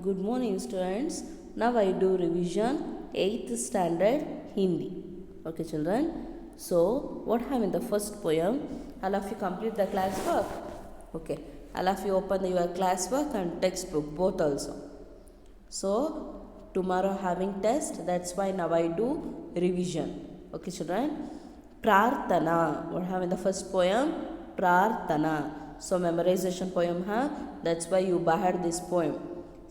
Good morning students. Now I do revision 8th standard Hindi. Okay children. So what have in the first poem? All of you complete the class work. Okay. All of you open your class work and textbook both also. So tomorrow having test, that's why now I do revision. Okay children. Prarthana. What have in the first poem? Prarthana. So memorization poem hai. That's why you bahad this poem.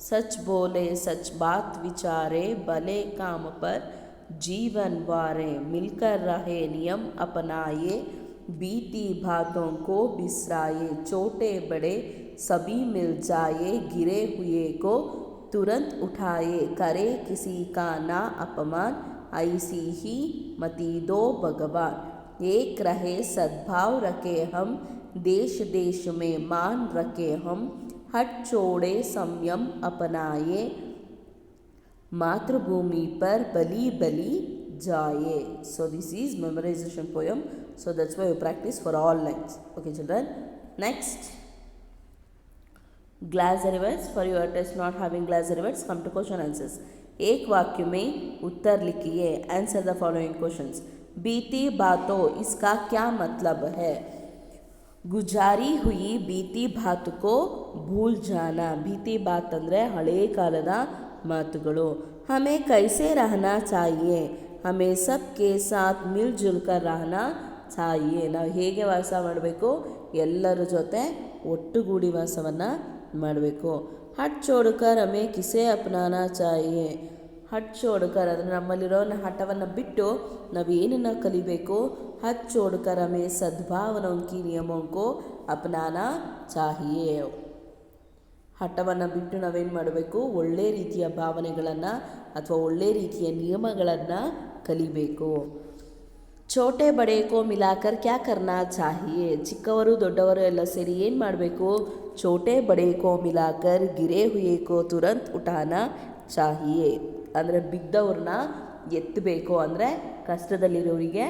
सच बोले सच बात विचारे भले काम पर जीवन वारे मिलकर रहे नियम अपनाए बीती बातों को बिसराए छोटे बड़े सभी मिल जाए गिरे हुए को तुरंत उठाए करे किसी का ना अपमान ऐसी ही मति दो भगवान एक रहे सद्भाव रखे हम देश देश में मान रखे हम हट छोड़े संयम अपनाए मातृभूमि पर बलि बलि जाए. So this is memorization poem. So that's why you practice for all lines. Okay children. Next. Glossary words. For your test not having glossary words, come to question answers. एक वाक्य में उत्तर लिखिए. Answer the following questions. बीती बातों इसका क्या मतलब है? ಗುಜಾರಿ ಹುಯಿ ಬೀತಿ ಬಾತುಕೋ ಭೂಲ್ ಜಾನ. ಬೀತಿ ಬಾತ್ ಅಂದರೆ ಹಳೇ ಕಾಲದ ಮಾತುಗಳು. ಹಮೇ ಕೈಸೆ ರಹನಾ ಚಾಹಿಯೆ. ಹಮೇ ಸಬ್ಕೆ ಸಾಥ್ ಮಿಲ್ ಜುಲ್ ಕರ್ ರಹನಾ ಚಾಹಿಯೆ. ನಾವು ಹೇಗೆ ವಾಸ ಮಾಡಬೇಕು? ಎಲ್ಲರ ಜೊತೆ ಒಟ್ಟುಗೂಡಿ ವಾಸವನ್ನು ಮಾಡಬೇಕು. ಹಟ್ ಚೋಡ್ಕರ್ ಹಮೇ ಕಿಸೆ ಅಪ್ನಾನಾ ಚಾಹಿಯೆ. ಹಟ್ ಚೋಡ್ಕರ್ ಅಂದರೆ ನಮ್ಮಲ್ಲಿರೋ ಹಠವನ್ನು ಬಿಟ್ಟು ನಾವು ಏನನ್ನು ಕಲಿಬೇಕು? ಹಟ್ ಚೋಡ್ಕರ್ ಹಮೇ ಸದ್ಭಾವನೋं की नियमों को अपनाना चाहिए. ಹಠವನ್ನು ಬಿಟ್ಟು ನಾವೇನು ಮಾಡಬೇಕು? ಒಳ್ಳೆ ರೀತಿಯ ಭಾವನೆಗಳನ್ನು ಅಥವಾ ಒಳ್ಳೆ ರೀತಿಯ ನಿಯಮಗಳನ್ನು ಕಲಿಬೇಕು. ಛೋಟೆ ಬಡೆ ಕೋ ಮಿಲಾಕರ್ ಕ್ಯಾ ಕರ್ನಾ ಚಾಹಿಯೆ. ಚಿಕ್ಕವರು ದೊಡ್ಡವರು ಎಲ್ಲ ಸೇರಿ ಏನು ಮಾಡಬೇಕು? ಛೋಟೆ ಬಡೆ ಕೋ ಮಿಲಾಕರ್ ಗಿರೆ ಹುಯೆ ಕೋ ತುರಂತ್ ಉಠಾನಾ ಚಾಹಿಯೆ. ಅಂದರೆ ಬಿದ್ದವ್ರನ್ನ ಎತ್ತಬೇಕು, ಅಂದರೆ ಕಷ್ಟದಲ್ಲಿರೋರಿಗೆ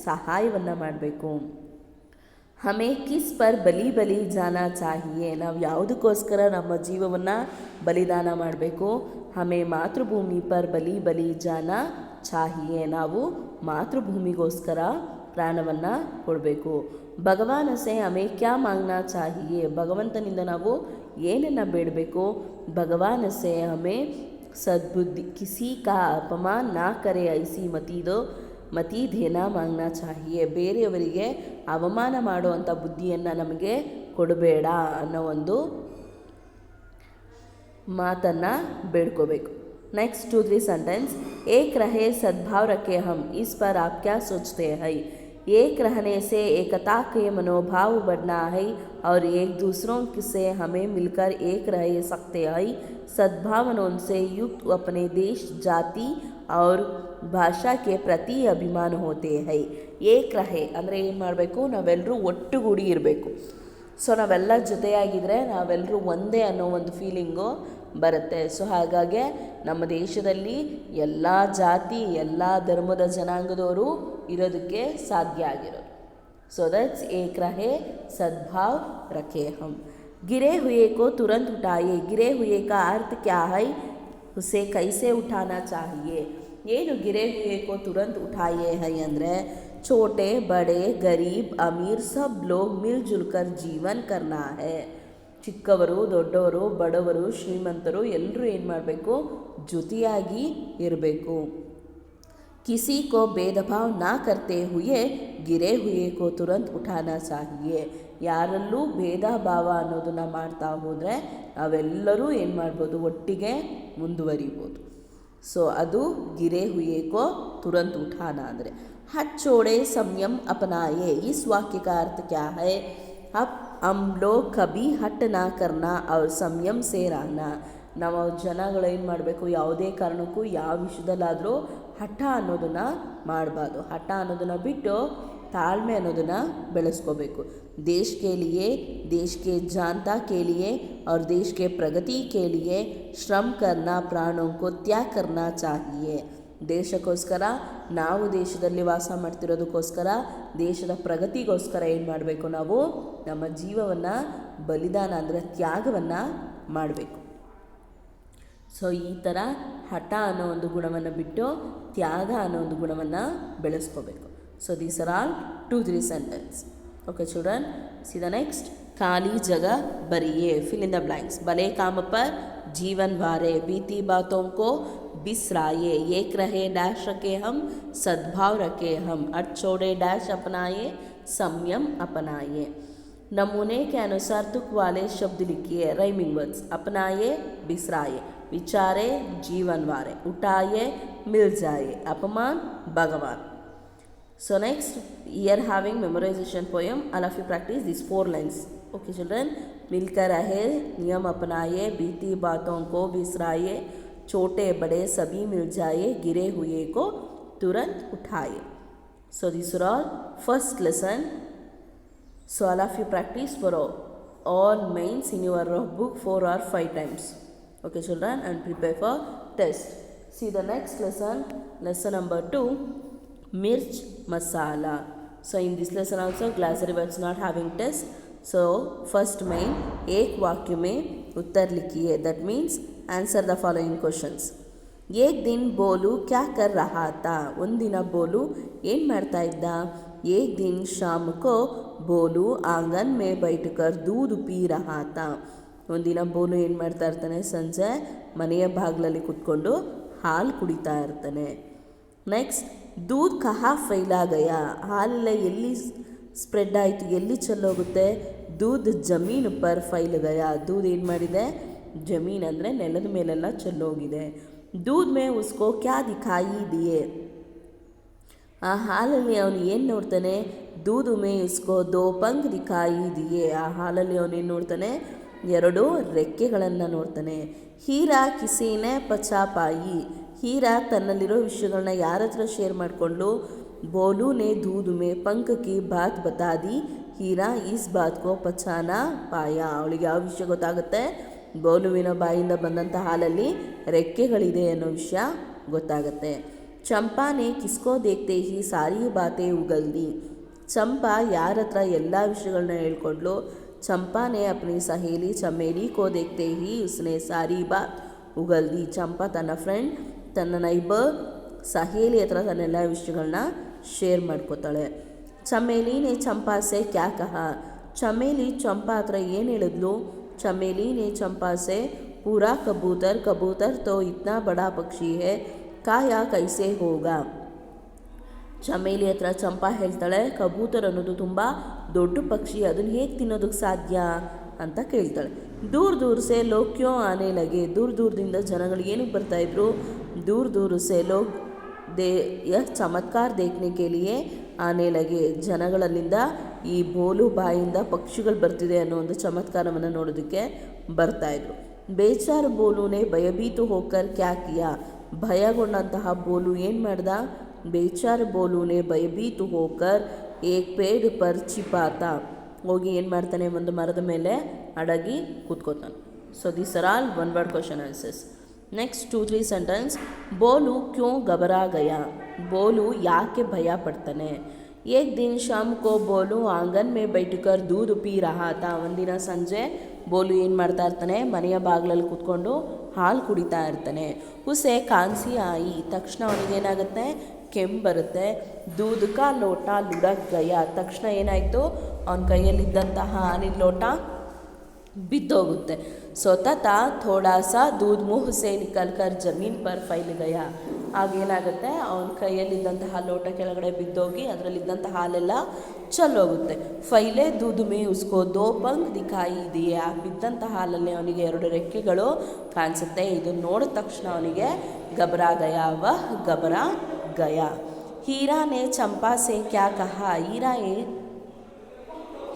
ಸಹಾಯವನ್ನು ಮಾಡಬೇಕು. ಹಮೇ ಕಿಸ್ ಪರ್ ಬಲಿ ಬಲಿ ಜಾನ ಚಾಹಿಯೆ. ನಾವು ಯಾವುದಕ್ಕೋಸ್ಕರ ನಮ್ಮ ಜೀವವನ್ನು ಬಲಿದಾನ ಮಾಡಬೇಕು? ಹಮೇ ಮಾತೃಭೂಮಿ ಪರ್ ಬಲಿ ಬಲಿ ಜಾನ ಚಾಹಿಯೆ. ನಾವು ಮಾತೃಭೂಮಿಗೋಸ್ಕರ ಪ್ರಾಣವನ್ನು ಕೊಡಬೇಕು. ಭಗವಾನ ಸೆ ಹಮೇ ಕ್ಯಾ ಮಾಂಗ್ನಾ ಚಾಹಿಯೆ. ಭಗವಂತನಿಂದ ನಾವು ಏನನ್ನು ಬೇಡಬೇಕು? ಭಗವಾನ ಸೆ ಹಮೇ सद्बुद्धि किसी का अपमान ना करे ऐसी ಮತಿ ಧೇನ ಮಾಂಗ್ನಾ ಚಾಹಿಯೆ. ಬೇರೆಯವರಿಗೆ ಅವಮಾನ ಮಾಡುವಂಥ ಬುದ್ಧಿಯನ್ನು ನಮಗೆ ಕೊಡಬೇಡ ಅನ್ನೋ ಒಂದು ಮಾತನ್ನು ಬೇಡ್ಕೋಬೇಕು. Next 2-3 sentence. एक रहे सद्भाव रखे हम इस पर आप क्या सोचते हैं. एक रहने से एकता के मनोभाव बढ़ना है और एक दूसरों से हमें मिलकर एक रह सकते हैं. सद्भावनों से युक्त अपने देश जाति और ಭಾಷಾ ಕೆ ಪ್ರತಿ ಅಭಿಮಾನ ಹೋತೆ ಹೈ. ಏಕ್ ರಹೆ ಅಂದರೆ ಏನು ಮಾಡಬೇಕು? ನಾವೆಲ್ಲರೂ ಒಟ್ಟುಗೂಡಿ ಇರಬೇಕು. ಸೊ ನಾವೆಲ್ಲ ಜೊತೆಯಾಗಿದ್ದರೆ ನಾವೆಲ್ಲರೂ ಒಂದೇ ಅನ್ನೋ ಒಂದು ಫೀಲಿಂಗು ಬರುತ್ತೆ. ಸೊ ಹಾಗಾಗಿ ನಮ್ಮ ದೇಶದಲ್ಲಿ ಎಲ್ಲ ಜಾತಿ ಎಲ್ಲ ಧರ್ಮದ ಜನಾಂಗದವರು ಇರೋದಕ್ಕೆ ಸಾಧ್ಯ ಆಗಿರೋದು. ಸೊ ದಟ್ಸ್ ಏಕ್ ರಹೆ ಸದ್ಭಾವ್ ರಖೆ ಹಮ್. गिरे हुए को तुरंत उठाइए. गिरे हुए का अर्थ क्या है? उसे कैसे उठाना चाहिए. ಏನು ಗಿರೆ ಹುए को तुरंत उठाइए है ಅಂದರೆ छोटे बड़े गरीब अमीर सब लोग मिलजुल कर जीवन करना है. ಚಿಕ್ಕವರು ದೊಡ್ಡವರು ಬಡವರು ಶ್ರೀಮಂತರು ಎಲ್ಲರೂ ಏನು ಮಾಡಬೇಕು? ಜೊತೆಯಾಗಿ ಇರಬೇಕು. किसी को भेदभाव ना करते हुए गिरे हुए को तुरंत उठाना चाहिए. ಯಾರಲ್ಲೂ ಭೇದ ಭಾವ ಅನ್ನೋದನ್ನು ಮಾಡ್ತಾ ಹೋದರೆ ನಾವೆಲ್ಲರೂ ಏನು ಮಾಡ್ಬೋದು? ಒಟ್ಟಿಗೆ ಮುಂದುವರಿಬೋದು. ಸೊ ಅದು ಗಿರೆ ಹುए को तुरंत उठाना ಅಂದರೆ. हट छोड़े संयम अपनाए. इस वाक्य का अर्थ क्या है? अब हम लोग कभी हट ना करना और संयम से रहना. ನಾವು ಜನಗಳು ಏನು ಮಾಡಬೇಕು? ಯಾವುದೇ ಕಾರಣಕ್ಕೂ ಯಾವ ವಿಷಯದಲ್ಲಾದರೂ ಹಠ ಅನ್ನೋದನ್ನು ಮಾಡಬಾರ್ದು. ಹಠ ಅನ್ನೋದನ್ನು ಬಿಟ್ಟು ತಾಳ್ಮೆ ಅನ್ನೋದನ್ನು ಬೆಳೆಸ್ಕೋಬೇಕು. देश के लिए, देश के जनता के लिए और देश के प्रगति के लिए श्रम करना, प्राणों को त्याग करना चाहिए. ದೇಶಕ್ಕೋಸ್ಕರ ನಾವು ದೇಶದಲ್ಲಿ ವಾಸ ಮಾಡ್ತಿರೋದಕ್ಕೋಸ್ಕರ ದೇಶದ ಪ್ರಗತಿಗೋಸ್ಕರ ಏನು ಮಾಡಬೇಕು? ನಾವು ನಮ್ಮ ಜೀವವನ್ನು ಬಲಿದಾನ ಅಂದರೆ ತ್ಯಾಗವನ್ನು ಮಾಡಬೇಕು. ಸೊ ಈ ಥರ ಹಠ ಅನ್ನೋ ಒಂದು ಗುಣವನ್ನು ಬಿಟ್ಟು ತ್ಯಾಗ ಅನ್ನೋ ಒಂದು ಗುಣವನ್ನು ಬೆಳೆಸ್ಕೋಬೇಕು. So these are all 2-3 sentence. Okay children, see the next. खाली जगह भरिए, फिल इन द ब्लैंक्स. भले काम पर जीवन वारे, बीती बातों को बिसराए, एक रहे डैश रखे हम, सद्भाव रखे हम, अर्थ छोड़े डैश अपनाए, संयम अपनाए. नमूने के अनुसार तुक वाले शब्द लिखिए, राइमिंग वर्ड्स. अपनाए बिसराए, विचारे जीवन वारे, उठाए मिल जाए, अपमान भगवान. So next, here having memorization poem, all of you practice these 4 lines. Okay children, मिलकर रहे, नियम अपनाए, बीती बातों को बिसराए, छोटे बड़े सभी मिल जाए, गिरे हुए को तुरंत उठाए. So these are all first lesson. So all of you practice for all mains in your book 4 or 5 times. Okay children, and prepare for test. See the next lesson, lesson number 2. मिर्च मसाला. So in this lesson also glossary words not having test. So first main, एक वाक्य में उत्तर लिखिए. That means answer the following questions. एक दिन बोलू क्या कर रहा था. ಒಂದಿನ ಬೋಲು ಏನು ಮಾಡ್ತಾ ಇದ್ದ. एक दिन शाम को बोलू आंगन में बैठकर दूध पी रहा था. ಒಂದಿನ ಬೋಲು ಏನು ಮಾಡ್ತಾ ಇರ್ತಾನೆ, ಸಂಜೆ ಮನೆಯ ಬಾಗಿಲಲ್ಲಿ ಕೂತ್ಕೊಂಡು ಹಾಲು ಕುಡಿತಾ ಇರ್ತಾನೆ. ನೆಕ್ಸ್ಟ್, दूध कहाँ फैला गया. ಹಾಲೆಲ್ಲ ಎಲ್ಲಿ ಸ್ಪ್ರೆಡ್ ಆಯಿತು, ಎಲ್ಲಿ ಚೆಲ್ಲೋಗುತ್ತೆ. दूध ಜಮೀನು ಪರ್ ಫೈಲ್ ಗಯಾ. दूध ಏನು ಮಾಡಿದೆ, ಜಮೀನು ಅಂದರೆ ನೆಲದ ಮೇಲೆಲ್ಲ ಚೆಲ್ಲೋಗಿದೆ. दूध में उसको क्या दिखाई दिए. ಆ ಹಾಲಲ್ಲಿ ಅವನು ಏನು ನೋಡ್ತಾನೆ, दूध में उसको 2 पंख दिखाई दिए. ಆ ಹಾಲಲ್ಲಿ ಅವನೇನು ನೋಡ್ತಾನೆ, 2 ರೆಕ್ಕೆಗಳನ್ನು ನೋಡ್ತಾನೆ. ಹೀರಾ ಕಿಸಿನೇ ಪಚಾಪಾಯಿ. ಹೀರಾ ತನ್ನಲ್ಲಿರೋ ವಿಷಯಗಳನ್ನ ಯಾರ ಹತ್ರ ಶೇರ್ ಮಾಡಿಕೊಂಡು, ಬೋಲು ನೇ दूध में पंख की बात बता दी, ಹೀರಾ ಇಸ್ ಬಾತ್ ಕೋ ಪಚಾನಾ ಪಾಯ. ಅವಳಿಗೆ ಯಾವ ವಿಷಯ ಗೊತ್ತಾಗುತ್ತೆ, ಬೋಲುವಿನ ಬಾಯಿಂದ ಬಂದಂಥ ಹಾಲಲ್ಲಿ ರೆಕ್ಕೆಗಳಿದೆ ಅನ್ನೋ ವಿಷಯ ಗೊತ್ತಾಗುತ್ತೆ. ಚಂಪಾನೆ ಕಿಸ್ಕೋ ದೇಖ್ತೆ ಹಿ ಸಾರಿ ಬಾತೆ ಉಗಲ್ದಿ. ಚಂಪಾ ಯಾರ ಹತ್ರ ಎಲ್ಲ ವಿಷಯಗಳನ್ನ ಹೇಳ್ಕೊಂಡ್ಲು. ಚಂಪಾನೆ ಅಪ್ನಿ ಸಹೇಲಿ ಚಮೇಲಿ ಕೋ ದೇಖ್ತೆ ಹಿ ಉಸ್ನೆ ಸಾರಿ ಬಾತ್ ಉಗಲ್ದಿ. ಚಂಪಾ ತನ್ನ ಫ್ರೆಂಡ್, ತನ್ನ ನೈಬರ್ ಸಹೇಲಿ ಹತ್ರ ತನ್ನೆಲ್ಲ ವಿಷಯಗಳನ್ನ ಶೇರ್ ಮಾಡ್ಕೋತಾಳೆ. ಚಮೇಲಿನೇ ಚಂಪಾಸೆ ಕ್ಯಾ ಕಹ. ಚಮೇಲಿ ಚಂಪಾ ಹತ್ರ ಏನು ಹೇಳಿದ್ಲು. ಚಮೇಲಿನೇ ಚಂಪಾಸೆ ಪೂರಾ ಕಬೂತರ್, ಕಬೂತರ್ ತೋ ಇತ್ನಾ ಬಡಾ ಪಕ್ಷಿ ಹೇ, ಕಾಯಾ ಕೈಸೆ ಹೋಗಾ. ಚಮೇಲಿ ಹತ್ರ ಚಂಪಾ ಹೇಳ್ತಾಳೆ, ಕಬೂತರ್ ಅನ್ನೋದು ತುಂಬ ದೊಡ್ಡ ಪಕ್ಷಿ, ಅದನ್ನು ಹೇಗೆ ತಿನ್ನೋದಕ್ಕೆ ಸಾಧ್ಯ ಅಂತ ಕೇಳ್ತಾಳೆ. दूर दूर से लोग क्यों आने लगे. दूर दूरದಿಂದ ಜನಗಳು ಏನಕ್ಕೆ ಬರ್ತಾಯಿದ್ರು. दूर दूर से लोग यह चमत्कार देखने के लिए आने लगे. ಜನಗಳಲ್ಲಿಂದ ಈ ಬೋಲು ಬಾಯಿಂದ ಪಕ್ಷಿಗಳು ಬರ್ತಿದೆ ಅನ್ನೋ ಒಂದು ಚಮತ್ಕಾರವನ್ನು ನೋಡೋದಕ್ಕೆ ಬರ್ತಾಯಿದ್ರು. ಬೇಚಾರು ಬೋಲುನೇ ಭಯಭೀತು ಹೋಕರ್ ಕ್ಯಾ ಕಿಯಾ. ಭಯಗೊಂಡಂತಹ ಬೋಲು ಏನು ಮಾಡ್ದ. ಬೇಚಾರು ಬೋಲುನೇ ಭಯಭೀತು ಹೋಕರ್ ಏಕ್ ಪೇಡ್ ಪರ್ ಚಿಪಾತಾ. ಹೋಗಿ ಏನು ಮಾಡ್ತಾನೆ, ಒಂದು ಮರದ ಮೇಲೆ ಅಡಗಿ ಕೂತ್ಕೋತಾನೆ. So these are all 1 word question answers. Next 2-3 sentence. Bholu ಕ್ಯೋ ಗಬರಾ ಗಯಾ. ಬೋಲು ಯಾಕೆ ಭಯ ಪಡ್ತಾನೆ. ಏಕ್ ದಿನ ಶಾಮ್ ಕೋ ಬೋಲು ಆಂಗನ್ ಮೇ ಬೈಠಕರ್ ದೂದ್ ಪೀ ರಹಾ ತಾ. ಒಂದಿನ ಸಂಜೆ ಬೋಲು ಏನು ಮಾಡ್ತಾ ಇರ್ತಾನೆ, ಮನೆಯ ಬಾಗಿಲಲ್ಲಿ ಕೂತ್ಕೊಂಡು ಹಾಲು ಕುಡಿತಾ ಇರ್ತಾನೆ. ಉಸೆ ಕಾನ್ಸಿ ಆಯಿ. ತಕ್ಷಣ ಅವನಿಗೇನಾಗುತ್ತೆ, ಕೆಮ್ಮು ಬರುತ್ತೆ. ದೂದ್ ಕಾ ಲೋಟ ಲುಡಕ್ ಗಯಾ. ತಕ್ಷಣ ಏನಾಯಿತು, ಅವನ ಕೈಯಲ್ಲಿದ್ದಂತಹ ಹಾಲಿನ ಲೋಟ ಬಿದ್ದೋಗುತ್ತೆ. ಸ್ವತಃ ಥೋಡಾ ಸಾ ದೂದ್ ಮುಹ್ ಸೆ ನಿಕಲ್ ಕರ್ ಜಮೀನ್ ಪರ್ ಫೈಲ್ ಗಯಾ. ಆಗೇನಾಗುತ್ತೆ, ಅವನ ಕೈಯಲ್ಲಿದ್ದಂತಹ ಲೋಟ ಕೆಳಗಡೆ ಬಿದ್ದೋಗಿ ಅದರಲ್ಲಿದ್ದಂಥ ಹಾಲೆಲ್ಲ ಚೆಲ್ಲೋಗುತ್ತೆ. ಫೈಲೆ ದೂದ್ ಮೇ ಉಸ್ಕೋ 2 पंख ದಿಖಾಯಿ ದಿಯೆ. ಆ ಬಿದ್ದಂಥ ಹಾಲಲ್ಲಿ ಅವನಿಗೆ 2 ರೆಕ್ಕೆಗಳು ಕಾಣಿಸುತ್ತೆ. ಇದನ್ನು ನೋಡಿದ ತಕ್ಷಣ ಅವನಿಗೆ ಗಬರಾ ಗಯಾ ವಹ್ ಗಬರಾ ಗಯಾ. हीरा ने चंपा से क्या कहा.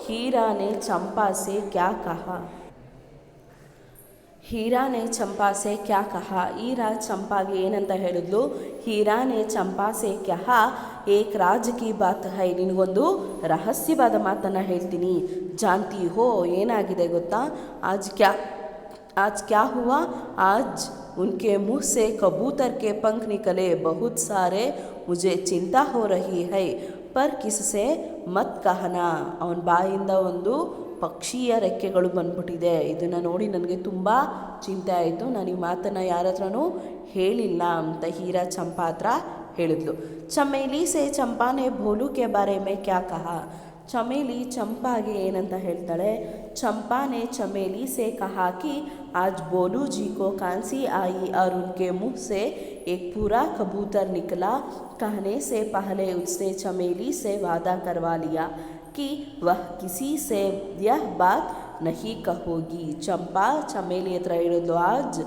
हीरा ने चंपा से क्या कहा. हीरा ने चंपा से क्या कहा. हीरा चंपाಗೆ ಏನಂತ ಹೇಳಿದ್ಲು. हीरा ने चंपा से कहा एक राज की बात है. ನಿನಗೊಂದು ರಹಸ್ಯವಾದ ಮಾತನ್ನು ಹೇಳ್ತೀನಿ. ಜಾನ್ತಿ ಹೋ. ಏನಾಗಿದೆ ಗೊತ್ತಾ. आज क्या हुआ. आज उनके मुँह से कबूतर के पंख निकले बहुत सारे. मुझे चिंता हो रही है पर किससे मत कहना. ಅವನ ಬಾಯಿಂದ ಒಂದು ಪಕ್ಷಿಯ ರೆಕ್ಕೆಗಳು ಬಂದ್ಬಿಟ್ಟಿದೆ. ಇದನ್ನು ನೋಡಿ ನನಗೆ ತುಂಬ ಚಿಂತೆ ಆಯಿತು. ನಾನು ಈ ಮಾತನ್ನು ಯಾರ ಹತ್ರನೂ ಹೇಳಿಲ್ಲ ಅಂತ ಹೀರಾ ಚಂಪಾ ಹತ್ರ ಹೇಳಿದ್ಲು. ಚಮೇಲಿ ಸೆ ಚಂಪಾನೆ ಭೋಲು ಕೆ ಬಾರೆ ಮೇ ಕ್ಯಾ ಕಹಾ. ಚಮೇಲಿ ಚಂಪಾಗೆ ಏನಂತ ಹೇಳ್ತಾಳೆ, ಚಂಪಾನೆ चमेली से कहा कि आज बोलू जी को खांसी आई और उनके मुंह से एक पूरा कबूतर निकला. कहने से पहले उसने चमेली से वादा करवा लिया कि वह किसी से यह बात नहीं कहोगी. ಚಂಪಾ ಚಮೇಲಿ ಹತ್ರ ಹೇಳಿದ್ಲು, ಆಜ್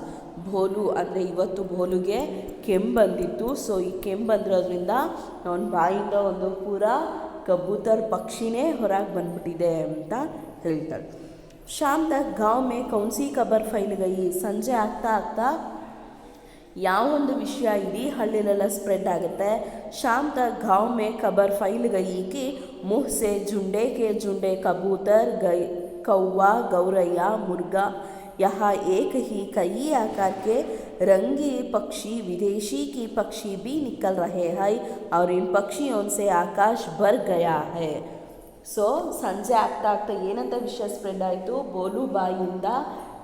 ಭೋಲು ಅಂದರೆ ಇವತ್ತು ಭೋಲುಗೆ ಕೆಮ್ಮು ಬಂದಿತ್ತು. ಸೊ ಈ ಕೆಮ್ಮು ಬಂದಿರೋದ್ರಿಂದ ಅವನ ಬಾಯಿಂದ ಒಂದು ಪೂರಾ ಕಬೂತರ್ ಪಕ್ಷಿನೇ ಹೊರಗೆ ಬಂದ್ಬಿಟ್ಟಿದೆ ಅಂತ ಹೇಳ್ತಾಳೆ. ಶಾಮ್ ತಕ್ ಗಾಂವ್ ಮೇ ಕೌನ್ಸಿ ಖಬರ್ ಫೈಲ್ ಗಯಿ. ಸಂಜೆ ಆಗ್ತಾ ಆಗ್ತಾ ಯಾವೊಂದು ವಿಷಯ ಇಡೀ ಹಳ್ಳಿಲೆಲ್ಲ ಸ್ಪ್ರೆಡ್ ಆಗುತ್ತೆ. ಶಾಮ್ ತಕ್ ಗಾಂವ್ ಮೇ ಖಬರ್ ಫೈಲ್ ಗಯಿ ಕಿ ಮುಹ್ ಸೆ ಜುಂಡೆ ಕೆ ಜುಂಡೆ ಕಬೂತರ್ ಗೈ कौवा गौरैया मुर्गा यहाँ एक ही कई आकार के रंगी पक्षी विदेशी की पक्षी भी निकल रहे हैं और इन पक्षियों से आकाश भर गया है. ಸೊ ಸಂಜೆ ಆಗ್ತಾ ಆಗ್ತಾ ಏನಂತ ವಿಷಯ ಸ್ಪ್ರೆಡ್ ಆಯಿತು, ಬೋಲು ಬಾಯಿಯಿಂದ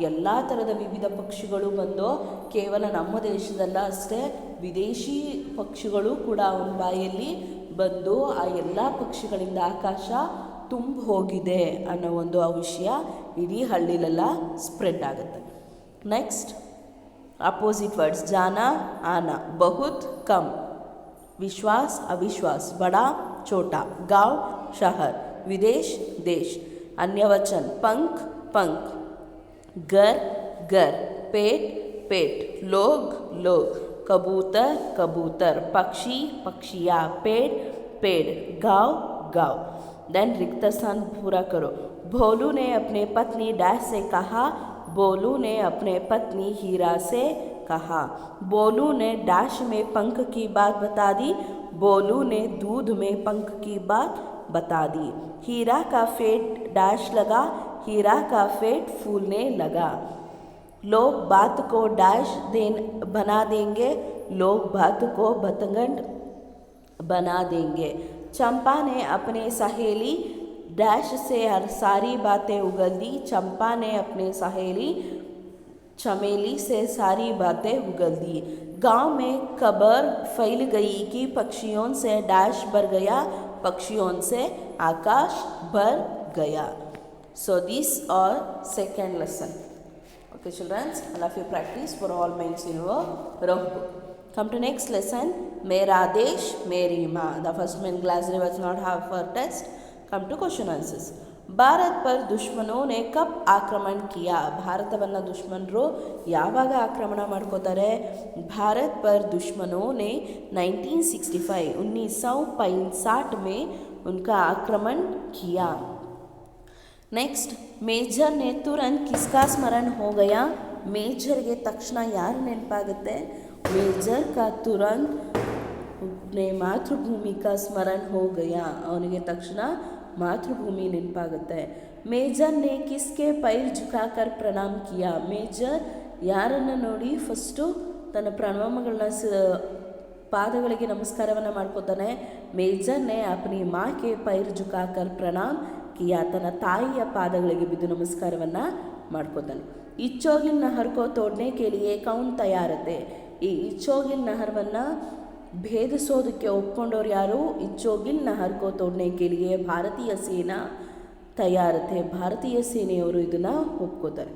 ಎಲ್ಲ ಥರದ ವಿವಿಧ ಪಕ್ಷಿಗಳು ಬಂದು ಕೇವಲ ನಮ್ಮ ದೇಶದಲ್ಲ ಅಷ್ಟೇ ವಿದೇಶಿ ಪಕ್ಷಿಗಳು ಕೂಡ ಅವನ ಬಾಯಲ್ಲಿ ಬಂದು ಆ ಎಲ್ಲ ಪಕ್ಷಿಗಳಿಂದ ಆಕಾಶ ತುಂಬ ಹೋಗಿದೆ ಅನ್ನೋ ಒಂದು ವಿಷಯ ಇಡೀ ಹಳ್ಳಿಲೆಲ್ಲ ಸ್ಪ್ರೆಡ್ ಆಗುತ್ತೆ. ನೆಕ್ಸ್ಟ್ ಅಪೋಸಿಟ್ ವರ್ಡ್ಸ್, ಜಾನಾ ಆನಾ, ಬಹುತ್ ಕಮ್, ವಿಶ್ವಾಸ್ ಅವಿಶ್ವಾಸ್, ಬಡಾ छोटा, गांव शहर, विदेश देश. अन्यवचन पंख पंख, घर घर, पेट पेट, लोग लोग, कबूतर कबूतर, पक्षी पक्षियाँ, पेड़ पेड़, गांव गांव. देन रिक्त स्थान पूरा करो. भोलू ने अपने पत्नी डैश से कहा. बोलू ने अपने पत्नी हीरा से कहा. बोलू ने डैश में पंख की बात बता दी. बोलू ने दूध में पंख की बात बता दी. हीरा का पेट डैश लगा. हीरा का पेट फूलने लगा. लोग बात को डैश बना देंगे. लोग बात को बतंगड़ बना देंगे. चंपा ने अपने सहेली डैश से सारी बातें उगल दी. चंपा ने अपने सहेली चमेली से सारी बातें उगल दी. गांव में खबर फैल गई कि पक्षियों से डैश भर गया. पक्षियों से आकाश भर गया. So these are second lesson. Okay children, all of you practice for all minds in your rough book. Come to next lesson. मेरा देश मेरी माँ. The first main class was not have for test. Come to question answers. Bharat ಪರ್ ದುಶ್ಮನೋನೆ ಕಬ್ ಆಕ್ರಮಣ ಕಿಯಾ. ಭಾರತವನ್ನು ದುಶ್ಮನರು ಯಾವಾಗ ಆಕ್ರಮಣ ಮಾಡ್ಕೋತಾರೆ? ಭಾರತ್ ಪರ್ ದುಶ್ಮನೋನೆ 1965 में उनका आक्रमण किया. नेक्स्ट, मेजर ने तुरंत किसका स्मरण हो गया? ಮೇಜರ್ಗೆ ತಕ್ಷಣ ಯಾರು ನೆನಪಾಗುತ್ತೆ? ಮೇಜರ್ का तुरंत अपने मातृभूमि का स्मरण हो गया. ಅವನಿಗೆ ತಕ್ಷಣ ಮಾತೃಭೂಮಿ ನೆನಪಾಗುತ್ತೆ. ಮೇಜರ್ ನೆ ಕಿಸ್ಕೆ ಪೈರ್ ಝುಕಾಕರ್ ಪ್ರಣಾಮ್ ಕಿಯಾ. ಮೇಜರ್ ಯಾರನ್ನು ನೋಡಿ ಫಸ್ಟು ತನ್ನ ಪ್ರಣಾಮಗಳನ್ನ ಪಾದಗಳಿಗೆ ನಮಸ್ಕಾರವನ್ನು ಮಾಡ್ಕೋತಾನೆ. ಮೇಜರ್ನೆ ಅಪ್ನಿ ಮಾಕೆ ಪೈರ್ ಝುಕಾಕರ್ ಪ್ರಣಾಮ್ ಕಿಯಾ. ತನ್ನ ತಾಯಿಯ ಪಾದಗಳಿಗೆ ಬಿದ್ದು ನಮಸ್ಕಾರವನ್ನು ಮಾಡ್ಕೋತಾನೆ. ಇಚ್ಚೋಗಿಲ್ ನಹರ್ ಕೋ ತೋಡ್ನೆ ಕೆ ಲಿಯೆ ಕೌನ್ ತಯಾರತೆ. ಈ ಇಚ್ಚೋಗಿಲ್ ನಹರವನ್ನು ಭೇದಿಸೋದಕ್ಕೆ ಒಪ್ಕೊಂಡವ್ರು ಯಾರು? ಇಚ್ಚೋಗಿಲ್ ನಹರ್ ಕೋ ತೋಡ್ನೆ ಕೆ ಲಿಯೆ ಭಾರತೀಯ ಸೇನಾ ತಯಾರತೆ. ಭಾರತೀಯ ಸೇನೆಯವರು ಇದನ್ನು ಒಪ್ಕೋತಾರೆ.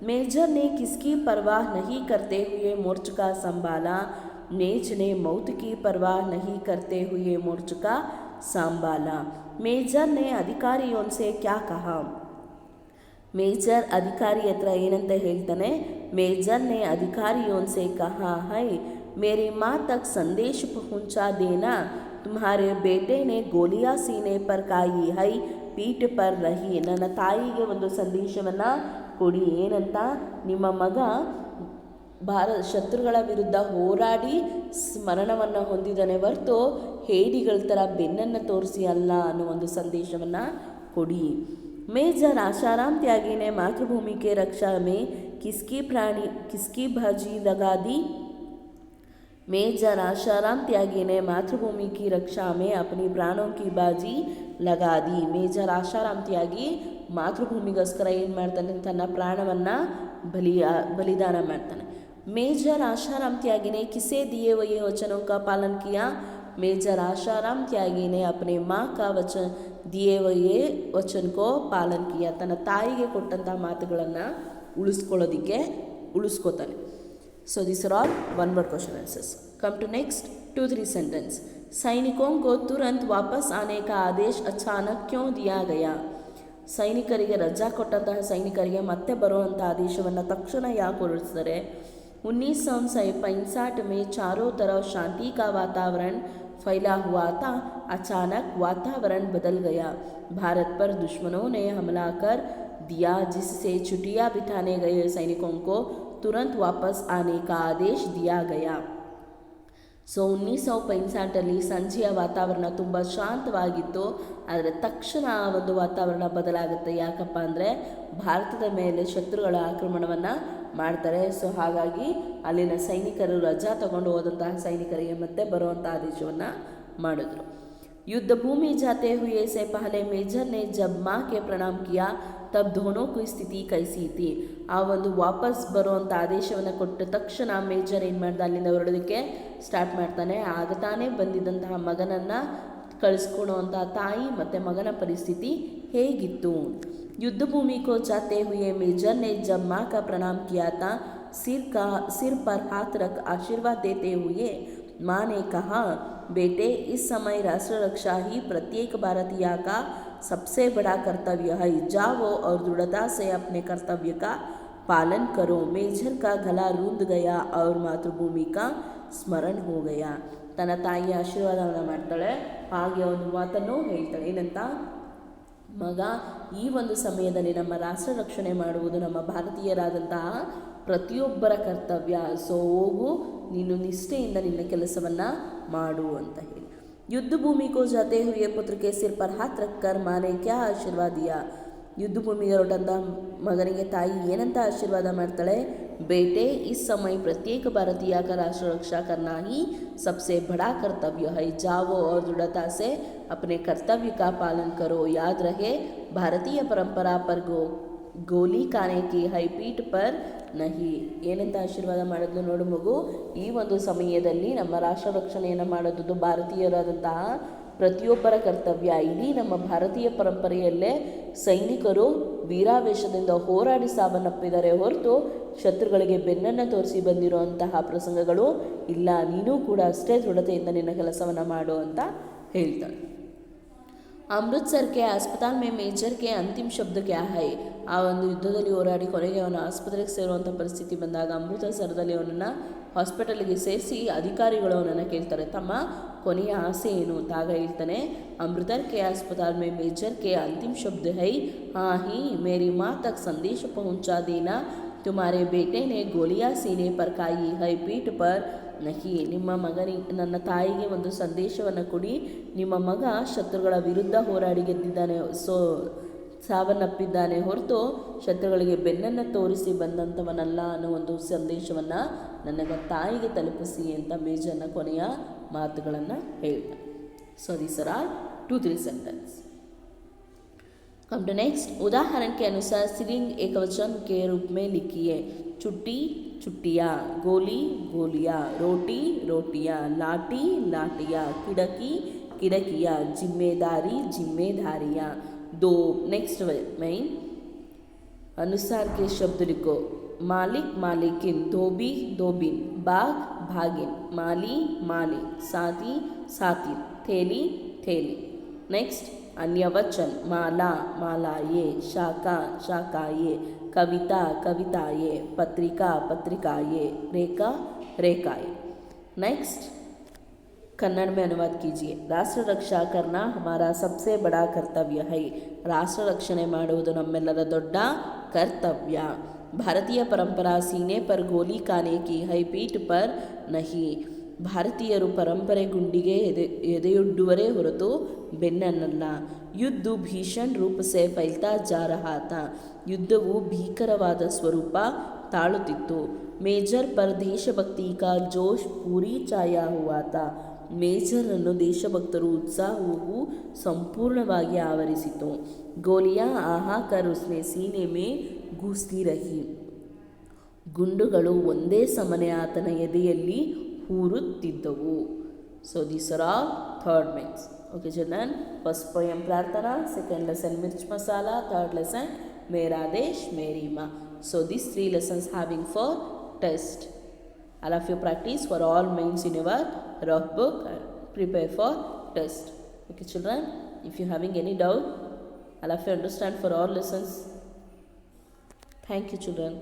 ಮೇಜರ್ ने किसकी परवाह नहीं करते हुए मोर्चा संभाला. मेज ने मौत की परवाह नहीं करते हुए मोर्चा संभाला. मेजर ने अधिकारियों से क्या कहा. ಮೇಜರ್ ಅಧಿಕಾರಿ ಹತ್ರ ಏನಂತ ಹೇಳ್ತಾನೆ? ಮೇಜರ್ ने अधिकारियों से कहा है मेरी माँ तक संदेश पहुँचा देना. तुम्हारे बेटे ने गोलियां सीने पर खाई है पीठ पर रही. ನನ್ನ ತಾಯಿಗೆ ಒಂದು ಸಂದೇಶವನ್ನು ಕೊಡಿ. ಏನಂತ? ನಿಮ್ಮ ಮಗ ಶತ್ರುಗಳ ವಿರುದ್ಧ ಹೋರಾಡಿ ಸ್ಮರಣವನ್ನು ಹೊಂದಿದ್ದಾನೆ ಹೊರತು ಹೇಡಿಗಳ ಥರ ಬೆನ್ನನ್ನು ತೋರಿಸಿ ಅಲ್ಲ ಅನ್ನೋ ಒಂದು ಸಂದೇಶವನ್ನು ಕೊಡಿ. मेजर आशाराम त्यागी ने मातृभूमि के रक्षा में किसकी बाजी लगा दी. मेजर आशाराम त्यागी ने मातृभूमि की रक्षा में अपनी प्राणों की बाजी लगा दी. मेजर आशाराम त्यागी ಮಾತೃಭೂಮಿಗೋಸ್ಕರ ಏನು ಮಾಡ್ತಾನೆ, ತನ್ನ ಪ್ರಾಣವನ್ನು ಬಲಿದಾನ ಮಾಡ್ತಾನೆ. ಮೇಜರ್ आशाराम त्यागी ने किसे दिए हुए वचनों का पालन किया? मेजर आशाराम त्यागी ने अपने माँ का वचन दिए हुए वचन को पालन किया. ತನ್ನ ತಾಯಿಗೆ ಕೊಟ್ಟಂಥ ಮಾತುಗಳನ್ನು ಉಳಿಸ್ಕೋತಾನೆ. So these are all one word question answers. Come to next 2-3 sentence. सैनिकों को तुरंत वापस आने का आदेश अचानक क्यों दिया गया? ಸೈನಿಕರಿಗೆ ರಜಾ ಕೊಟ್ಟಂತಹ ಸೈನಿಕರಿಗೆ ಮತ್ತೆ ಬರುವಂಥ ಆದೇಶವನ್ನು ತಕ್ಷಣ ಯಾಕೆ ಹೊರಡಿಸ್ತಾರೆ? 1965 में चारों तरफ शांति का वातावरण फैला हुआ था. अचानक वातावरण बदल गया. भारत पर दुश्मनों ने हमला कर दिया, जिससे छुट्टियां बिताने गए सैनिकों को तुरंत वापस आने का आदेश दिया गया. ಸೊ 1965 ಸಂಜೆಯ ವಾತಾವರಣ ತುಂಬ ಶಾಂತವಾಗಿತ್ತು. ಆದರೆ ತಕ್ಷಣ ಆ ಒಂದು ವಾತಾವರಣ ಬದಲಾಗುತ್ತೆ. ಯಾಕಪ್ಪ ಅಂದರೆ ಭಾರತದ ಮೇಲೆ ಶತ್ರುಗಳ ಆಕ್ರಮಣವನ್ನು ಮಾಡ್ತಾರೆ. ಸೊ ಹಾಗಾಗಿ ಅಲ್ಲಿನ ಸೈನಿಕರು ರಜಾ ತಗೊಂಡು ಹೋದಂತಹ ಸೈನಿಕರಿಗೆ ಮತ್ತೆ ಬರುವಂಥ ಆದೇಶವನ್ನು ಮಾಡಿದ್ರು. युद्ध भूमि जाते हुए से पहले मेजर ने जब माँ के प्रणाम किया तब दोनों की स्थिति कैसी थी? ಆ ಒಂದು ವಾಪಸ್ ಬರುವಂಥ ಆದೇಶವನ್ನು ಕೊಟ್ಟ ತಕ್ಷಣ ಮೇಜರ್ ಏನು ಮಾಡ್ದ, ಅಲ್ಲಿಂದ ಹೊರಡೋದಕ್ಕೆ ಸ್ಟಾರ್ಟ್ ಮಾಡ್ತಾನೆ. ಆಗ ತಾನೇ ಬಂದಿದ್ದಂತಹ ಮಗನನ್ನು ಕಳಿಸ್ಕೊಡುವಂಥ ತಾಯಿ ಮತ್ತು ಮಗನ ಪರಿಸ್ಥಿತಿ ಹೇಗಿತ್ತು? युद्ध भूमि को जाते हुए मेजर ने जब माँ का प्रणाम किया था, सिर पर हाथ रख आशीर्वाद देते हुए माँ ने कहा, बेटे इस समय राष्ट्र रक्षा ही प्रत्येक भारतीय का सबसे बड़ा कर्तव्य है. जाओ और दृढ़ता से अपने कर्तव्य का पालन करो. मेजर का गला रूंध गया और मातृभूमि का ಸ್ಮರಣ हो गया. ತನ್ನ ತಾಯಿಯ ಆಶೀರ್ವಾದವನ್ನು ಮಾಡ್ತಾಳೆ. ಹಾಗೆ ಒಂದು ಮಾತನ್ನು ಹೇಳ್ತಾಳೆ. ಏನಂತ? ಮಗ, ಈ ಒಂದು ಸಮಯದಲ್ಲಿ ನಮ್ಮ ರಾಷ್ಟ್ರ ರಕ್ಷಣೆ ಮಾಡುವುದು ನಮ್ಮ ಭಾರತೀಯರಾದಂತಹ ಪ್ರತಿಯೊಬ್ಬರ ಕರ್ತವ್ಯ. ಸೊ ಹೋಗು, ನೀನು ನಿಷ್ಠೆಯಿಂದ ನಿನ್ನ ಕೆಲಸವನ್ನು ಮಾಡು ಅಂತ ಹೇಳಿ. युद्ध भूमि को जाते हुए पुत्र के सिर पर हाथ रखकर माँ ने क्या आशीर्वाद दिया? युद्ध भूमिಗೆ ಹೊರಟಂಥ ಮಗನಿಗೆ ತಾಯಿ ಏನಂತ ಆಶೀರ್ವಾದ ಮಾಡ್ತಾಳೆ? बेटे इस समय प्रत्येक भारतीय का राष्ट्र रक्षा करना ही सबसे बड़ा कर्तव्य है. जाओ और दृढ़ता से अपने कर्तव्य का पालन करो. याद रहे भारतीय परंपरा पर ಗೋಲಿ ಖಾನೆ ಕಿ ಹೈ ಪೀಠ್ ಪರ್ ನಹಿ. ಏನಂತ ಆಶೀರ್ವಾದ ಮಾಡಿದ್ಲು ನೋಡು ಮಗು. ಈ ಒಂದು ಸಮಯದಲ್ಲಿ ನಮ್ಮ ರಾಷ್ಟ್ರ ರಕ್ಷಣೆಯನ್ನು ಮಾಡೋದು ಭಾರತೀಯರಾದಂತಹ ಪ್ರತಿಯೊಬ್ಬರ ಕರ್ತವ್ಯ. ಇಡೀ ನಮ್ಮ ಭಾರತೀಯ ಪರಂಪರೆಯಲ್ಲೇ ಸೈನಿಕರು ವೀರಾವೇಶದಿಂದ ಹೋರಾಡಿ ಸಾವನ್ನಪ್ಪಿದ್ದಾರೆ ಹೊರತು ಶತ್ರುಗಳಿಗೆ ಬೆನ್ನನ್ನು ತೋರಿಸಿ ಬಂದಿರುವಂತಹ ಪ್ರಸಂಗಗಳು ಇಲ್ಲ. ನೀನು ಕೂಡ ಅಷ್ಟೇ ದೃಢತೆಯಿಂದ ನಿನ್ನ ಕೆಲಸವನ್ನು ಮಾಡು ಅಂತ ಹೇಳ್ತಾಳೆ. अमृतसर के अस्पताल में मेजर के अंतिम शब्द क्या है? ಆ ಒಂದು ಯುದ್ಧದಲ್ಲಿ ಹೋರಾಡಿ ಕೊನೆಗೆ ಅವನು ಆಸ್ಪತ್ರೆಗೆ ಸೇರುವಂಥ ಪರಿಸ್ಥಿತಿ ಬಂದಾಗ ಅಮೃತಸರದಲ್ಲಿ ಅವನನ್ನು ಹಾಸ್ಪಿಟಲ್ಗೆ ಸೇರಿಸಿ ಅಧಿಕಾರಿಗಳು ಅವನನ್ನು ಕೇಳ್ತಾರೆ, ತಮ್ಮ ಕೊನೆಯ ಆಸೆ ಏನು ಅಂತ. ಆಗ ಹೇಳ್ತಾನೆ, अमृतसर के अस्पताल में मेजर के अंतिम शब्द है, हाँ ही मेरी माँ तक संदेश पहुँचा देना, तुम्हारे बेटे ने गोलियां सीने पर खाई है पीठ पर ನಹಿ. ನಿಮ್ಮ ನನ್ನ ತಾಯಿಗೆ ಒಂದು ಸಂದೇಶವನ್ನು ಕೊಡಿ, ನಿಮ್ಮ ಮಗ ಶತ್ರುಗಳ ವಿರುದ್ಧ ಹೋರಾಡಿ ಗೆದ್ದಿದ್ದಾನೆ, ಸಾವನ್ನಪ್ಪಿದ್ದಾನೆ ಹೊರತು ಶತ್ರುಗಳಿಗೆ ಬೆನ್ನನ್ನು ತೋರಿಸಿ ಬಂದಂಥವನಲ್ಲ ಅನ್ನೋ ಒಂದು ಸಂದೇಶವನ್ನು ನನ್ನ ತಾಯಿಗೆ ತಲುಪಿಸಿ ಅಂತ ಮೇಜರ್ನ ಕೊನೆಯ ಮಾತುಗಳನ್ನು ಹೇಳ್ತಾನೆ. So these are all 2-3 sentence. Come to next. उदाहरण के अनुसार स्त्रीलिंग एकवचन के रूप में लिखिए. छुट्टी छुट्टियाँ, गोली गोलियाँ, रोटी रोटियाँ, लाठी लाठियाँ, खिड़की खिड़कियाँ, जिम्मेदारी जिम्मेदारियाँ. दो नेक्स्ट में अनुसार के शब्द लिखो. मालिक मालिकिन, धोबी धोबिन, बाघ भागिन, माली माली, साथी साथी, थैली थैली. नेक्स्ट अन्य वचन. माला मालाये, शाखा शाखाये, कविता कविताये, पत्रिका पत्रिकाये, रेखा रेखाये. नेक्स्ट कन्नड़ में अनुवाद कीजिए. राष्ट्र रक्षा करना हमारा सबसे बड़ा कर्तव्य है. ರಾಷ್ಟ್ರ ರಕ್ಷಣೆ ಮಾಡುವುದು ನಮ್ಮೆಲ್ಲರ ದೊಡ್ಡ ಕರ್ತವ್ಯ. ಭಾರತೀಯ ಪರಂಪರಾ ಸೀನೆ ಪರ್ ಗೋಲಿ ಖಾನೆ ಕಿ ಹೈ ಪೀಠ್ ಪರ್ ನಹಿ. ಭಾರತೀಯರು ಪರಂಪರೆ ಗುಂಡಿಗೆ ಎದೆಯೊಡ್ಡುವರೇ ಹೊರತು ಬೆನ್ನನ್ನಲ್ಲ. ಯುದ್ಧ ಭೀಷಣ ರೂಪ ಸೆ ಫೈಲ್ತಾ ಜಾ ರಹಾ ಥಾ. ಯುದ್ಧವು ಭೀಕರವಾದ ಸ್ವರೂಪ ತಾಳುತ್ತಿತ್ತು. ಮೇಜರ್ ಪರ್ ದೇಶಭಕ್ತಿ ಕಾ ಜೋಶ್ ಪೂರಿ ಛಾಯಾ ಹುವಾ ಥಾ. ಮೇಜರನ್ನು ದೇಶಭಕ್ತರು ಉತ್ಸಾಹವು ಸಂಪೂರ್ಣವಾಗಿ ಆವರಿಸಿತು. ಗೋಲಿಯಾ ಆಹಾಕರ್ ಉಸ್ನೆ ಸೀನೆ ಮೇ ಘುಸ್ತಿ ರಹಿ. ಗುಂಡುಗಳು ಒಂದೇ ಸಮನೆ ಆತನ ಎದೆಯಲ್ಲಿ ಹೂರುತ್ತಿದ್ದವು. So these are all third means. Okay children, first poem Prarthana, second lesson Mirch Masala, third lesson Mera Desh Meri ಮಾँ. So these 3 lessons having for test. All of you practice for all mains in your rough book and prepare for test. Okay children, if you having any doubt, all of you understand for all lessons. Thank you children.